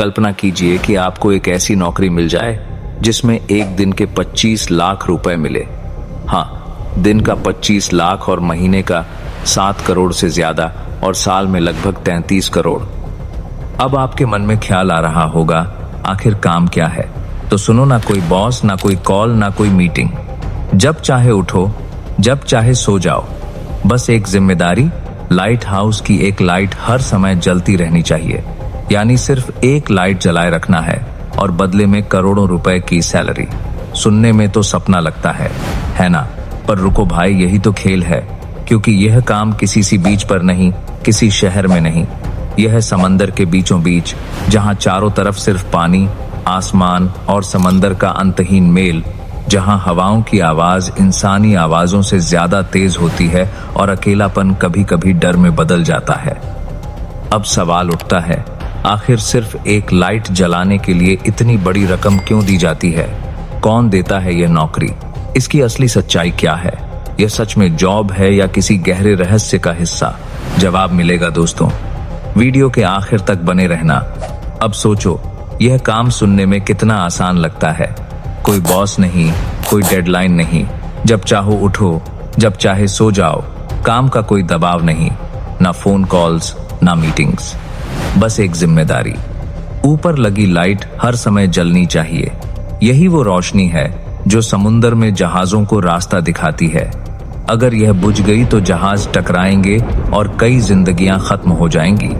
कल्पना कीजिए कि आपको एक ऐसी नौकरी मिल जाए जिसमें एक दिन के 25 लाख रुपए मिले। हाँ, दिन का 25 लाख और महीने का 7 करोड़ से ज्यादा और साल में लगभग 33 करोड़। अब आपके मन में ख्याल आ रहा होगा, आखिर काम क्या है? तो सुनो, ना कोई बॉस, ना कोई कॉल, ना कोई मीटिंग। जब चाहे उठो, जब चाहे सो जाओ। बस एक जिम्मेदारी, लाइट हाउस की एक लाइट हर समय जलती रहनी चाहिए। यानी सिर्फ एक लाइट जलाए रखना है और बदले में करोड़ों रुपए की सैलरी। सुनने में तो सपना लगता है ना? पर रुको भाई, यही तो खेल है। क्योंकि यह काम किसी सी बीच पर नहीं, किसी शहर में नहीं, यह समंदर के बीचों बीच, जहां चारों तरफ सिर्फ पानी, आसमान और समंदर का अंतहीन मेल, जहां हवाओं की आवाज इंसानी आवाजों से ज्यादा तेज होती है और अकेलापन कभी कभी डर में बदल जाता है। अब सवाल उठता है, आखिर सिर्फ एक लाइट जलाने के लिए इतनी बड़ी रकम क्यों दी जाती है? कौन देता है यह नौकरी? इसकी असली सच्चाई क्या है? यह सच में जॉब है या किसी गहरे रहस्य का हिस्सा? जवाब मिलेगा दोस्तों, वीडियो के आखिर तक बने रहना। अब सोचो, यह काम सुनने में कितना आसान लगता है। कोई बॉस नहीं, कोई डेडलाइन नहीं, जब चाहो उठो, जब चाहे सो जाओ। काम का कोई दबाव नहीं, ना फोन कॉल्स, ना मीटिंग्स, बस एक जिम्मेदारी। ऊपर लगी लाइट हर समय जलनी चाहिए। यही वो रोशनी है जो समुद्र में जहाजों को रास्ता दिखाती है। अगर यह बुझ गई तो जहाज टकराएंगे और कई जिंदगियां खत्म हो जाएंगी।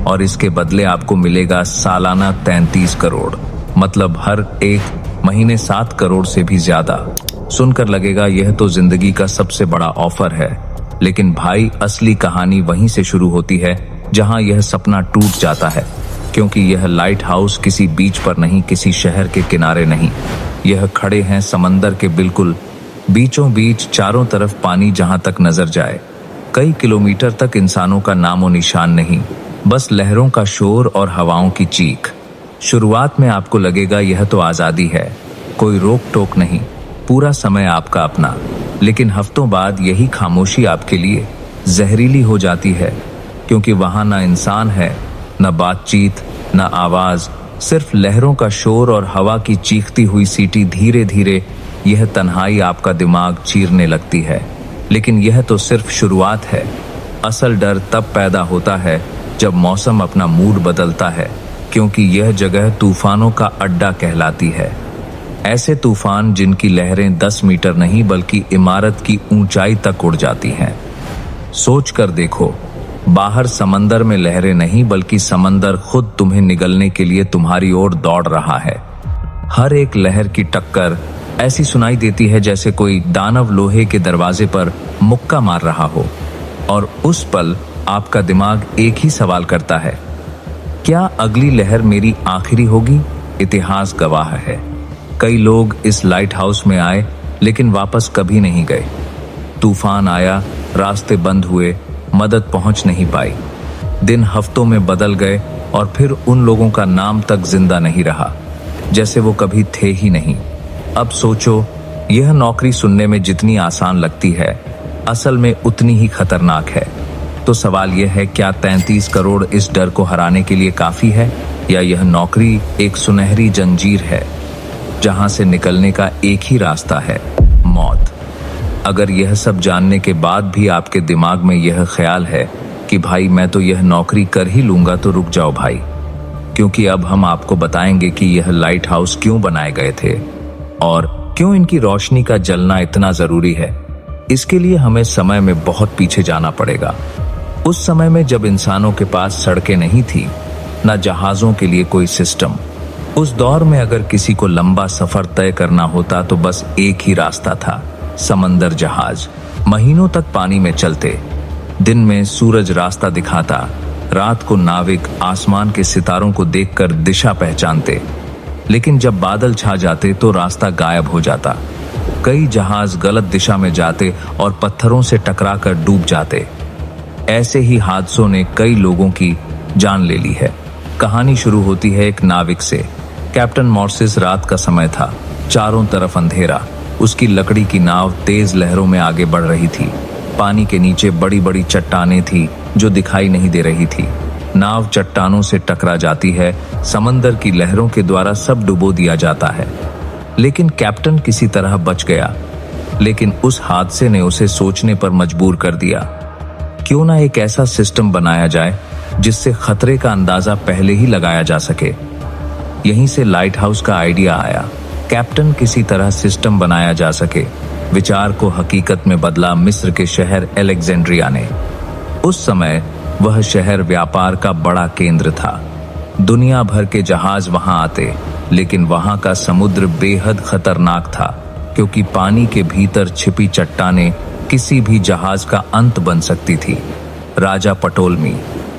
और इसके बदले आपको मिलेगा सालाना 33 करोड़, मतलब हर एक महीने 7 करोड़ से भी ज्यादा। सुनकर लगेगा यह तो जिंदगी का सबसे बड़ा ऑफर है। लेकिन भाई, असली कहानी वहीं से शुरू होती है जहां यह सपना टूट जाता है। क्योंकि यह लाइट हाउस किसी बीच पर नहीं, किसी शहर के किनारे नहीं, यह खड़े हैं समंदर के बिल्कुल बीचों बीच, चारों तरफ पानी, जहां तक नजर जाए। कई किलोमीटर तक इंसानों का नामो निशान नहीं, बस लहरों का शोर और हवाओं की चीख। शुरुआत में आपको लगेगा यह तो आजादी है, कोई रोक टोक नहीं, पूरा समय आपका अपना। लेकिन हफ्तों बाद यही खामोशी आपके लिए जहरीली हो जाती है। क्योंकि वहां ना इंसान है, ना बातचीत, ना आवाज, सिर्फ लहरों का शोर और हवा की चीखती हुई सीटी। धीरे धीरे यह तन्हाई आपका दिमाग चीरने लगती है। लेकिन यह तो सिर्फ शुरुआत है। असल डर तब पैदा होता है जब मौसम अपना मूड बदलता है। क्योंकि यह जगह तूफानों का अड्डा कहलाती है। ऐसे तूफान जिनकी लहरें 10 मीटर नहीं बल्कि इमारत की ऊंचाई तक उड़ जाती हैं। सोच कर देखो, बाहर समंदर में लहरें नहीं बल्कि समंदर खुद तुम्हें निगलने के लिए तुम्हारी ओर दौड़ रहा है। हर एक लहर की टक्कर ऐसी सुनाई देती है जैसे कोई दानव लोहे के दरवाजे पर मुक्का मार रहा हो। और उस पल आपका दिमाग एक ही सवाल करता है, क्या अगली लहर मेरी आखिरी होगी? इतिहास गवाह है, कई लोग इस लाइट हाउस में आए लेकिन वापस कभी नहीं गए। तूफान आया, रास्ते बंद हुए, मदद पहुंच नहीं पाई। दिन हफ्तों में बदल गए और फिर उन लोगों का नाम तक जिंदा नहीं रहा, जैसे वो कभी थे ही नहीं। अब सोचो, यह नौकरी सुनने में जितनी आसान लगती है, असल में उतनी ही खतरनाक है। तो सवाल यह है, क्या 33 करोड़ इस डर को हराने के लिए काफी है, या यह नौकरी एक सुनहरी जंजीर है जहां से निकलने का एक ही रास्ता है, मौत? अगर यह सब जानने के बाद भी आपके दिमाग में यह ख्याल है कि भाई मैं तो यह नौकरी कर ही लूंगा, तो रुक जाओ भाई। क्योंकि अब हम आपको बताएंगे कि यह लाइट हाउस क्यों बनाए गए थे और क्यों इनकी रोशनी का जलना इतना जरूरी है। इसके लिए हमें समय में बहुत पीछे जाना पड़ेगा। उस समय में जब इंसानों के पास सड़कें नहीं थी, न जहाजों के लिए कोई सिस्टम। उस दौर में अगर किसी को लंबा सफर तय करना होता तो बस एक ही रास्ता था, समंदर जहाज। महीनों तक पानी में चलते, दिन में सूरज रास्ता दिखाता, रात को नाविक आसमान के सितारों को देखकर दिशा पहचानते। लेकिन जब बादल छा जाते तो रास्ता गायब हो जाता। कई जहाज गलत दिशा में जाते और पत्थरों से टकराकर डूब जाते। ऐसे ही हादसों ने कई लोगों की जान ले ली है। कहानी शुरू होती है एक नाविक से। कैप्टन मॉर्सिस, रात का समय था, चारों तरफ अंधेरा। उसकी लकड़ी की नाव तेज लहरों में आगे बढ़ रही थी। पानी के नीचे बड़ी बड़ी चट्टानें थी जो दिखाई नहीं दे रही थी। नाव चट्टानों से टकरा जाती है, समंदर की लहरों के द्वारा सब डुबो दिया जाता है। लेकिन कैप्टन किसी तरह बच गया। लेकिन उस हादसे ने उसे सोचने पर मजबूर कर दिया। क्यों ना एक ऐसा सिस्टम बनाया जाए जिससे खतरे का अंदाजा पहले ही लगाया जा सके। यहीं से लाइट हाउस का आइडिया आया। कैप्टन किसी तरह सिस्टम बनाया जा सके, विचार को हकीकत में बदला मिस्र के शहर अलेक्जेंड्रिया ने। उस समय वह शहर व्यापार का बड़ा केंद्र था। दुनिया भर के जहाज वहां आते, लेकिन वहां का समुद्र बेहद खतरनाक था, क्योंकि पानी के भीतर छिपी चट्टानें किसी भी जहाज का अंत बन सकती थी। राजा पटोलमी,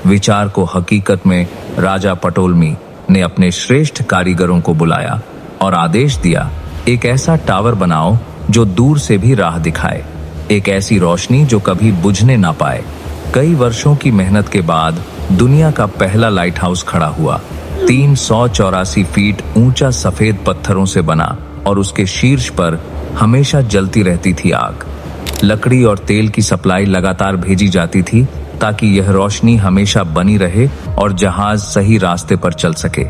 विचार को हकीकत में राजा पटोलमी ने अपने श्रेष्ठ कारीगरों को बुलाया और आदेश दिया, एक ऐसा टावर बनाओ जो दूर से भी राह दिखाए, एक ऐसी रोशनी जो कभी बुझने ना पाए। कई वर्षों की मेहनत के बाद दुनिया का पहला लाइट हाउस खड़ा हुआ। 384 फीट ऊंचा सफेद पत्थरों से बना और उसके शीर्ष पर हमेशा जलती रहती थी आग। लकड़ी और तेल की सप्लाई लगातार भेजी जाती थी ताकि यह रोशनी हमेशा बनी रहे और जहाज सही रास्ते पर चल सके।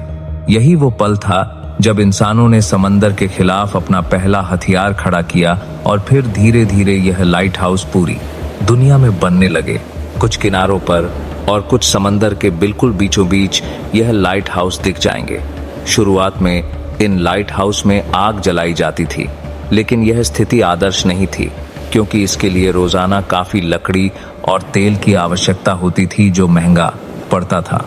यही वो पल था जब इंसानों ने समंदर के खिलाफ अपना पहला हथियार खड़ा किया और फिर धीरे धीरे यह लाइट हाउस पूरी दुनिया में बनने लगे। कुछ किनारों पर और कुछ समंदर के बिल्कुल बीचों बीच यह लाइट हाउस दिख जाएंगे। शुरुआत में इन लाइट हाउस में आग जलाई जाती थी, लेकिन यह स्थिति आदर्श नहीं थी, क्योंकि इसके लिए रोजाना काफी लकड़ी और तेल की आवश्यकता होती थी, जो महंगा पड़ता था।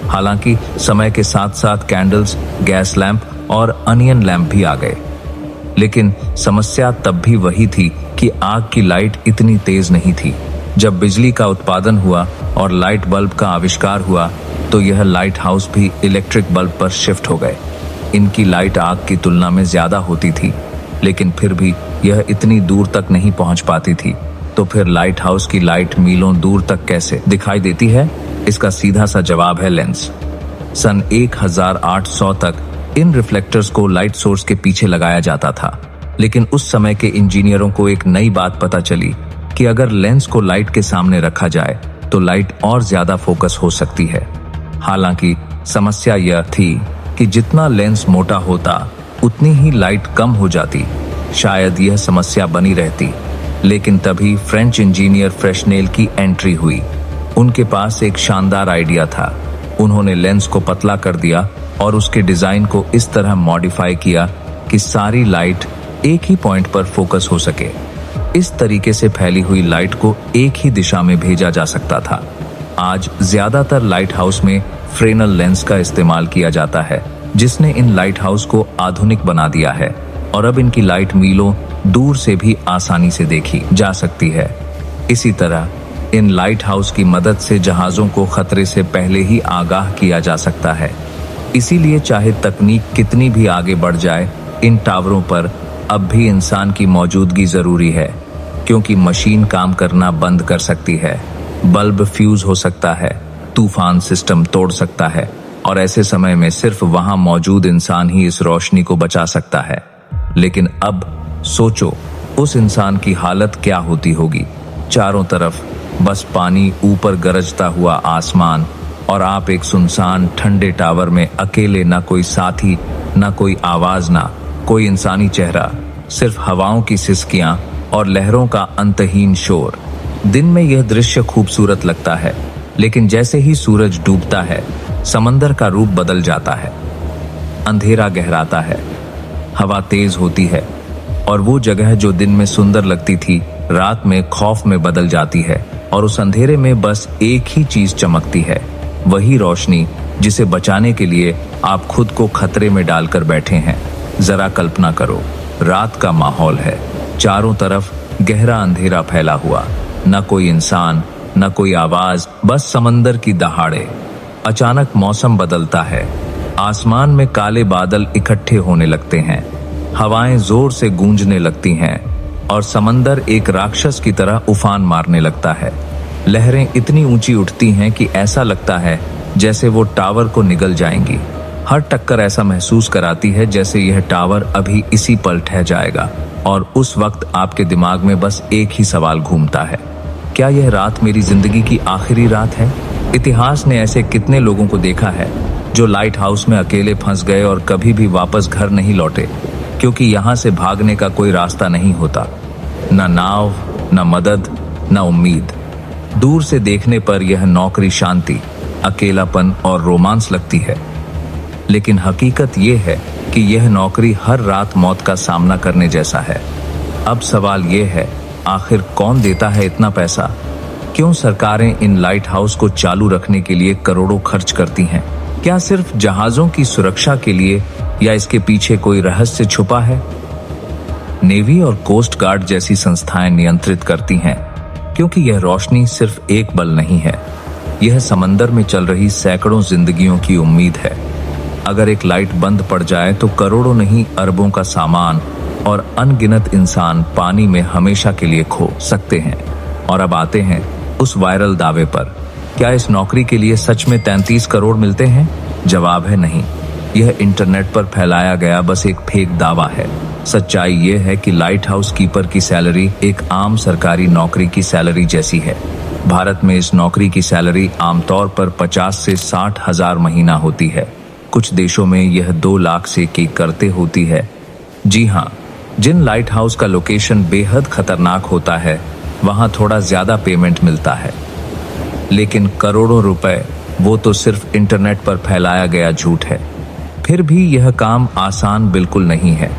हालांकि समय के साथ साथ कैंडल्स, गैस लैंप और अनियन लैंप भी आ गए, लेकिन समस्या तब भी वही थी कि आग की लाइट इतनी तेज नहीं थी। जब बिजली का उत्पादन हुआ और लाइट बल्ब का आविष्कार हुआ, तो यह लाइट हाउस भी इलेक्ट्रिक बल्ब पर शिफ्ट हो गए। इनकी लाइट आग की तुलना में ज्यादा होती थी, लेकिन फिर भी यह इतनी दूर तक नहीं पहुंच पाती थी। तो फिर लाइट हाउस की लाइट मीलों दूर तक कैसे दिखाई देती है? इसका सीधा सा जवाब है लेंस। सन 1800 तक इन रिफ्लेक्टर्स को लाइट सोर्स के पीछे लगाया जाता था, लेकिन उस समय के इंजीनियरों को एक नई बात पता चली कि अगर लेंस को लाइट के सामने रखा जाए तो लाइट और ज्यादा फोकस हो सकती है। हालांकि समस्या यह थी कि जितना लेंस मोटा होता उतनी ही लाइट कम हो जाती। शायद यह समस्या बनी रहती, लेकिन तभी फ्रेंच इंजीनियर फ्रेशनेल की एंट्री हुई। उनके पास एक शानदार आइडिया था। उन्होंने लेंस को पतला कर दिया और उसके डिजाइन को इस तरह मॉडिफाई किया कि सारी लाइट एक ही पॉइंट पर फोकस हो सके। इस तरीके से फैली हुई लाइट को एक ही दिशा में भेजा जा सकता था। आज ज्यादातर लाइट हाउस में फ्रेनल लेंस का इस्तेमाल किया जाता है, जिसने इन लाइट हाउस को आधुनिक बना दिया है और अब इनकी लाइट मीलों दूर से भी आसानी से देखी जा सकती है। इसी तरह इन लाइट हाउस की मदद से जहाजों को खतरे से पहले ही आगाह किया जा सकता है। इसीलिए चाहे तकनीक कितनी भी आगे बढ़ जाए, इन टावरों पर अब भी इंसान की मौजूदगी जरूरी है, क्योंकि मशीन काम करना बंद कर सकती है, बल्ब फ्यूज हो सकता है, तूफान सिस्टम तोड़ सकता है, और ऐसे समय में सिर्फ वहां मौजूद इंसान ही इस रोशनी को बचा सकता है। लेकिन अब सोचो, उस इंसान की हालत क्या होती होगी। चारों तरफ बस पानी, ऊपर गरजता हुआ आसमान, और आप एक सुनसान ठंडे टावर में अकेले, ना कोई साथी, ना कोई आवाज, ना कोई इंसानी चेहरा, सिर्फ हवाओं की सिसकियां और लहरों का अंतहीन शोर। दिन में यह दृश्य खूबसूरत लगता है, लेकिन जैसे ही सूरज डूबता है, समंदर का रूप बदल जाता है। अंधेरा गहराता है, हवा तेज होती है, और वो जगह जो दिन में सुंदर लगती थी, रात में खौफ में बदल जाती है। और उस अंधेरे में बस एक ही चीज चमकती है, वही रोशनी जिसे बचाने के लिए आप खुद को खतरे में डालकर बैठे हैं। जरा कल्पना करो, रात का माहौल है, चारों तरफ गहरा अंधेरा फैला हुआ, न कोई इंसान, न कोई आवाज, बस समंदर की दहाड़े। अचानक मौसम बदलता है, आसमान में काले बादल इकट्ठे होने लगते हैं, हवाएं जोर से गूंजने लगती हैं, और समंदर एक राक्षस की तरह उफान मारने लगता है। लहरें इतनी ऊंची उठती हैं कि ऐसा लगता है जैसे वो टावर को निगल जाएंगी। हर टक्कर ऐसा महसूस कराती है जैसे यह टावर अभी इसी पल ढह जाएगा। और उस वक्त आपके दिमाग में बस एक ही सवाल घूमता है, क्या यह रात मेरी जिंदगी की आखिरी रात है? इतिहास ने ऐसे कितने लोगों को देखा है जो लाइट हाउस में अकेले फंस गए और कभी भी वापस घर नहीं लौटे, क्योंकि यहाँ से भागने का कोई रास्ता नहीं होता, न नाव, न मदद, न उम्मीद। दूर से देखने पर यह नौकरी शांति, अकेलापन और रोमांस लगती है, लेकिन हकीकत यह है कि यह नौकरी हर रात मौत का सामना करने जैसा है। अब सवाल यह है, आखिर कौन देता है इतना पैसा? क्यों सरकारें इन लाइट हाउस को चालू रखने के लिए करोड़ों खर्च करती हैं? क्या सिर्फ जहाजों की सुरक्षा के लिए, या इसके पीछे कोई रहस्य छुपा है? नेवी और कोस्ट गार्ड जैसी संस्थाएं नियंत्रित करती हैं, क्योंकि यह रोशनी सिर्फ एक बल्ब नहीं है, यह समंदर में चल रही सैकड़ों जिंदगियों की उम्मीद है। अगर एक लाइट बंद पड़ जाए तो करोड़ों नहीं अरबों का सामान और अनगिनत इंसान पानी में हमेशा के लिए खो सकते हैं। और अब आते हैं उस वायरल दावे पर, क्या इस नौकरी के लिए सच में 33 करोड़ मिलते हैं? जवाब है नहीं। यह इंटरनेट पर फैलाया गया बस एक फेक दावा है। सच्चाई यह है कि लाइट हाउस कीपर की सैलरी एक आम सरकारी नौकरी की सैलरी जैसी है। भारत में इस नौकरी की सैलरी आमतौर पर 50 से 60 हजार महीना होती है। कुछ देशों में यह 2 लाख से की करते होती है। जी हाँ, जिन लाइट हाउस का लोकेशन बेहद खतरनाक होता है वहां थोड़ा ज्यादा पेमेंट मिलता है, लेकिन करोड़ों रुपए वो तो सिर्फ इंटरनेट पर फैलाया गया झूठ है। फिर भी यह काम आसान बिल्कुल नहीं है।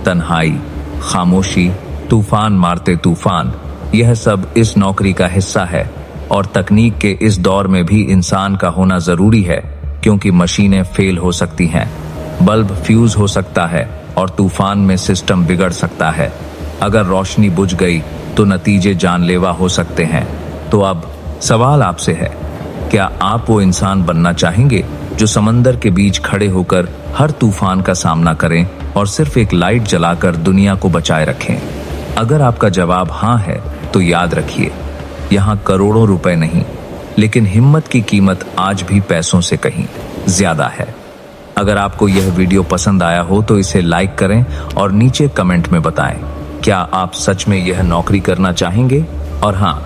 तन्हाई, खामोशी, तूफान मारते तूफान, यह सब इस नौकरी का हिस्सा है। और तकनीक के इस दौर में भी इंसान का होना जरूरी है, क्योंकि मशीनें फेल हो सकती हैं, बल्ब फ्यूज हो सकता है और तूफान में सिस्टम बिगड़ सकता है। अगर रोशनी बुझ गई तो नतीजे जानलेवा हो सकते हैं। तो अब सवाल आपसे है, क्या आप वो इंसान बनना चाहेंगे जो समंदर के बीच खड़े होकर हर तूफान का सामना करें और सिर्फ एक लाइट जलाकर दुनिया को बचाए रखें? अगर आपका जवाब हाँ है तो याद रखिए, यहाँ करोड़ों रुपए नहीं, लेकिन हिम्मत की कीमत आज भी पैसों से कहीं ज्यादा है। अगर आपको यह वीडियो पसंद आया हो तो इसे लाइक करें और नीचे कमेंट में बताएं, क्या आप सच में यह नौकरी करना चाहेंगे? और हाँ,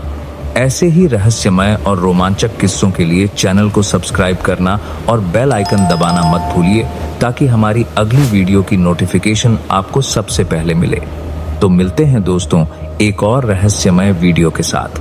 ऐसे ही रहस्यमय और रोमांचक किस्सों के लिए चैनल को सब्सक्राइब करना और बेल आइकन दबाना मत भूलिए, ताकि हमारी अगली वीडियो की नोटिफिकेशन आपको सबसे पहले मिले। तो मिलते हैं दोस्तों एक और रहस्यमय वीडियो के साथ।